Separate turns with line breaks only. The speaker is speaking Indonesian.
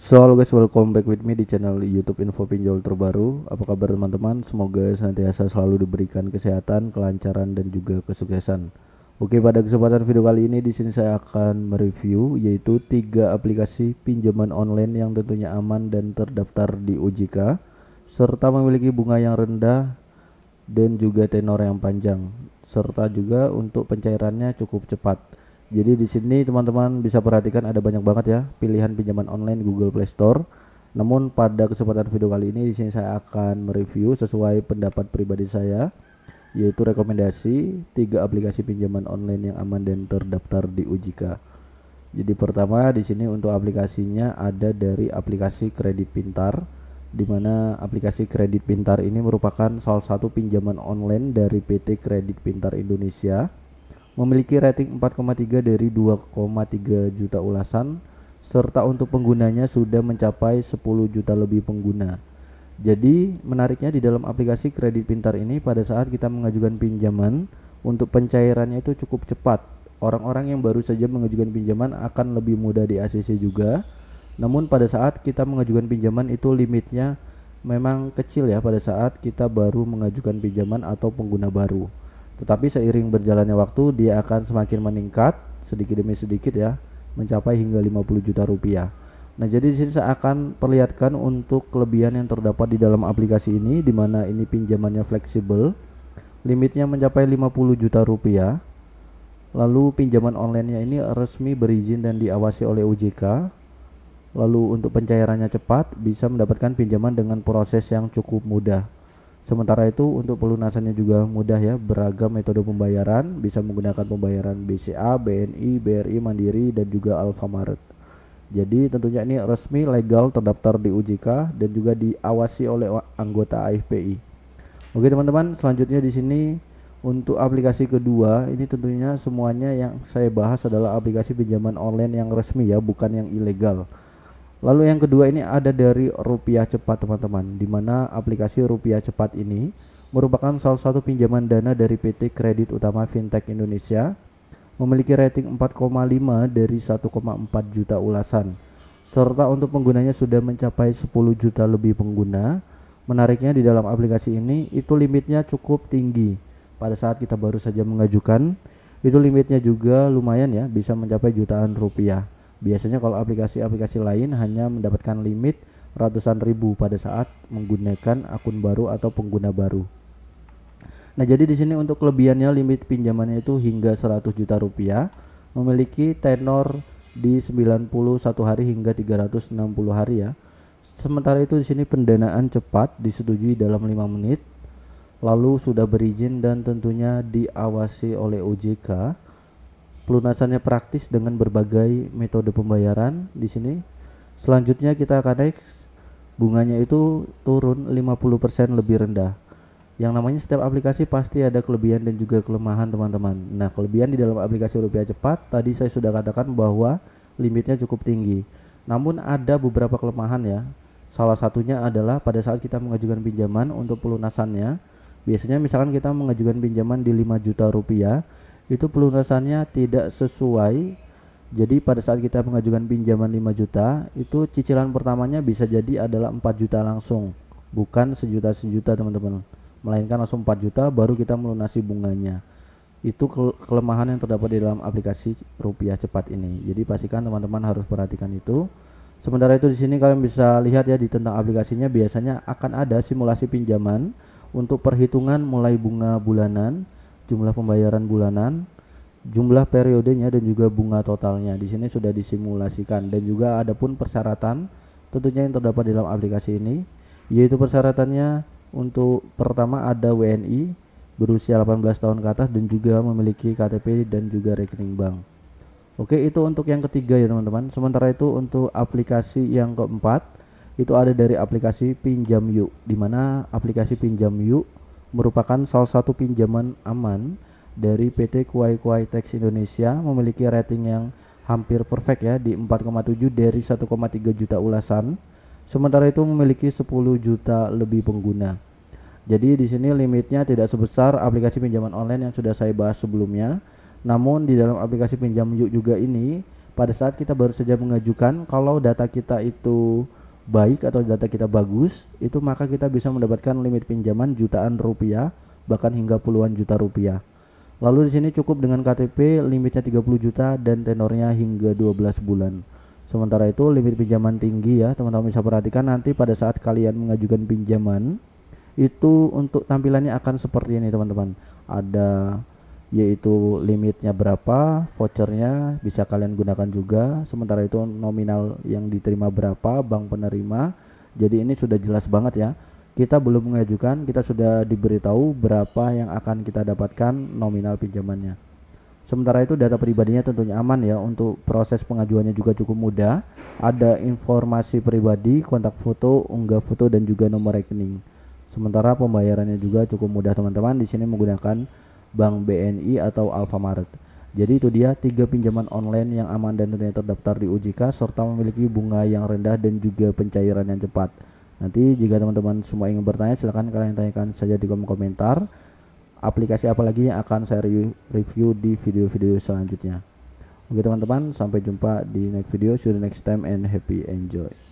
So halo guys, welcome back with me di channel YouTube Info Pinjol terbaru. Apa kabar teman-teman? Semoga senantiasa selalu diberikan kesehatan, kelancaran dan juga kesuksesan. Oke, pada kesempatan video kali ini di sini saya akan mereview yaitu 3 aplikasi pinjaman online yang tentunya aman dan terdaftar di OJK serta memiliki bunga yang rendah dan juga tenor yang panjang, serta juga untuk pencairannya cukup cepat. Jadi di sini teman-teman bisa perhatikan ada banyak banget ya pilihan pinjaman online Google Play Store. Namun pada kesempatan video kali ini di sini saya akan mereview sesuai pendapat pribadi saya, yaitu rekomendasi 3 aplikasi pinjaman online yang aman dan terdaftar di OJK. Jadi pertama di sini untuk aplikasinya ada dari aplikasi Kredit Pintar, di mana aplikasi Kredit Pintar ini merupakan salah satu pinjaman online dari PT Kredit Pintar Indonesia. Memiliki rating 4,3 dari 2,3 juta ulasan, serta untuk penggunanya sudah mencapai 10 juta lebih pengguna. Jadi menariknya di dalam aplikasi Kredit Pintar ini pada saat kita mengajukan pinjaman, untuk pencairannya itu cukup cepat. Orang-orang yang baru saja mengajukan pinjaman akan lebih mudah di ACC juga. Namun pada saat kita mengajukan pinjaman itu limitnya memang kecil ya pada saat kita baru mengajukan pinjaman atau pengguna baru. Tetapi seiring berjalannya waktu dia akan semakin meningkat sedikit demi sedikit ya, mencapai hingga 50 juta rupiah. Nah, jadi di sini saya akan perlihatkan untuk kelebihan yang terdapat di dalam aplikasi ini, di mana ini pinjamannya fleksibel. Limitnya mencapai 50 juta rupiah. Lalu pinjaman online-nya ini resmi berizin dan diawasi oleh OJK. Lalu untuk pencairannya cepat, bisa mendapatkan pinjaman dengan proses yang cukup mudah. Sementara itu untuk pelunasannya juga mudah ya, beragam metode pembayaran, bisa menggunakan pembayaran BCA, BNI, BRI Mandiri dan juga Alfamart. Jadi tentunya ini resmi, legal, terdaftar di OJK dan juga diawasi oleh anggota AFPI. Oke teman-teman, selanjutnya di sini untuk aplikasi kedua ini tentunya semuanya yang saya bahas adalah aplikasi pinjaman online yang resmi ya, bukan yang ilegal. Lalu yang kedua ini ada dari Rupiah Cepat teman-teman, di mana aplikasi Rupiah Cepat ini merupakan salah satu pinjaman dana dari PT Kredit Utama Fintech Indonesia, memiliki rating 4,5 dari 1,4 juta ulasan, serta untuk penggunanya sudah mencapai 10 juta lebih pengguna. Menariknya di dalam aplikasi ini itu limitnya cukup tinggi. Pada saat kita baru saja mengajukan, itu limitnya juga lumayan ya, bisa mencapai jutaan rupiah. Biasanya kalau aplikasi-aplikasi lain hanya mendapatkan limit ratusan ribu pada saat menggunakan akun baru atau pengguna baru. Nah, jadi di sini untuk kelebihannya limit pinjamannya itu hingga 100 juta rupiah, memiliki tenor di 91 hari hingga 360 hari ya. Sementara itu di sini pendanaan cepat disetujui dalam 5 menit, lalu sudah berizin dan tentunya diawasi oleh OJK. Pelunasannya praktis dengan berbagai metode pembayaran di sini. Selanjutnya kita akan next, bunganya itu turun 50% lebih rendah. Yang namanya setiap aplikasi pasti ada kelebihan dan juga kelemahan teman-teman. Nah, kelebihan di dalam aplikasi Rupiah Cepat tadi saya sudah katakan bahwa limitnya cukup tinggi. Namun ada beberapa kelemahan ya. Salah satunya adalah pada saat kita mengajukan pinjaman untuk pelunasannya, biasanya misalkan kita mengajukan pinjaman di 5 juta rupiah, itu pelunasannya tidak sesuai. Jadi pada saat kita mengajukan pinjaman 5 juta, itu cicilan pertamanya bisa jadi adalah 4 juta langsung, bukan sejuta teman-teman, melainkan langsung 4 juta baru kita melunasi bunganya. Itu kelemahan yang terdapat di dalam aplikasi Rupiah Cepat ini. Jadi pastikan teman-teman harus perhatikan itu. Sementara itu di sini kalian bisa lihat ya, di tentang aplikasinya biasanya akan ada simulasi pinjaman untuk perhitungan mulai bunga bulanan, jumlah pembayaran bulanan, jumlah periodenya dan juga bunga totalnya. Di sini sudah disimulasikan dan juga ada pun persyaratan tentunya yang terdapat di dalam aplikasi ini, yaitu persyaratannya untuk pertama ada WNI berusia 18 tahun ke atas dan juga memiliki KTP dan juga rekening bank. Oke, itu untuk yang ketiga ya teman-teman. Sementara itu untuk aplikasi yang keempat itu ada dari aplikasi Pinjam Yuk, di mana aplikasi Pinjam Yuk merupakan salah satu pinjaman aman dari PT Kuai Kuai Tax Indonesia, memiliki rating yang hampir perfect ya, di 4,7 dari 1,3 juta ulasan. Sementara itu memiliki 10 juta lebih pengguna. Jadi di sini limitnya tidak sebesar aplikasi pinjaman online yang sudah saya bahas sebelumnya. Namun di dalam aplikasi Pinjam Yuk juga ini pada saat kita baru saja mengajukan, kalau data kita itu baik atau data kita bagus, itu maka kita bisa mendapatkan limit pinjaman jutaan rupiah, bahkan hingga puluhan juta rupiah. Lalu di sini cukup dengan KTP, limitnya 30 juta dan tenornya hingga 12 bulan. Sementara itu limit pinjaman tinggi ya, teman-teman bisa perhatikan nanti pada saat kalian mengajukan pinjaman, itu untuk tampilannya akan seperti ini teman-teman. Ada yaitu limitnya berapa, vouchernya bisa kalian gunakan juga. Sementara itu nominal yang diterima berapa, bank penerima. Jadi ini sudah jelas banget ya. Kita belum mengajukan, kita sudah diberitahu berapa yang akan kita dapatkan nominal pinjamannya. Sementara itu data pribadinya tentunya aman ya. Untuk proses pengajuannya juga cukup mudah. Ada informasi pribadi, kontak foto, unggah foto dan juga nomor rekening. Sementara pembayarannya juga cukup mudah teman-teman. Di sini menggunakan Bank BNI atau Alfamart. Jadi itu dia 3 pinjaman online yang aman dan tentunya terdaftar di OJK serta memiliki bunga yang rendah dan juga pencairan yang cepat. Nanti jika teman-teman semua ingin bertanya, silahkan kalian tanyakan saja di kolom komentar. Aplikasi apa lagi yang akan saya review di video-video selanjutnya. Oke teman-teman, sampai jumpa di next video. See you next time and happy enjoy.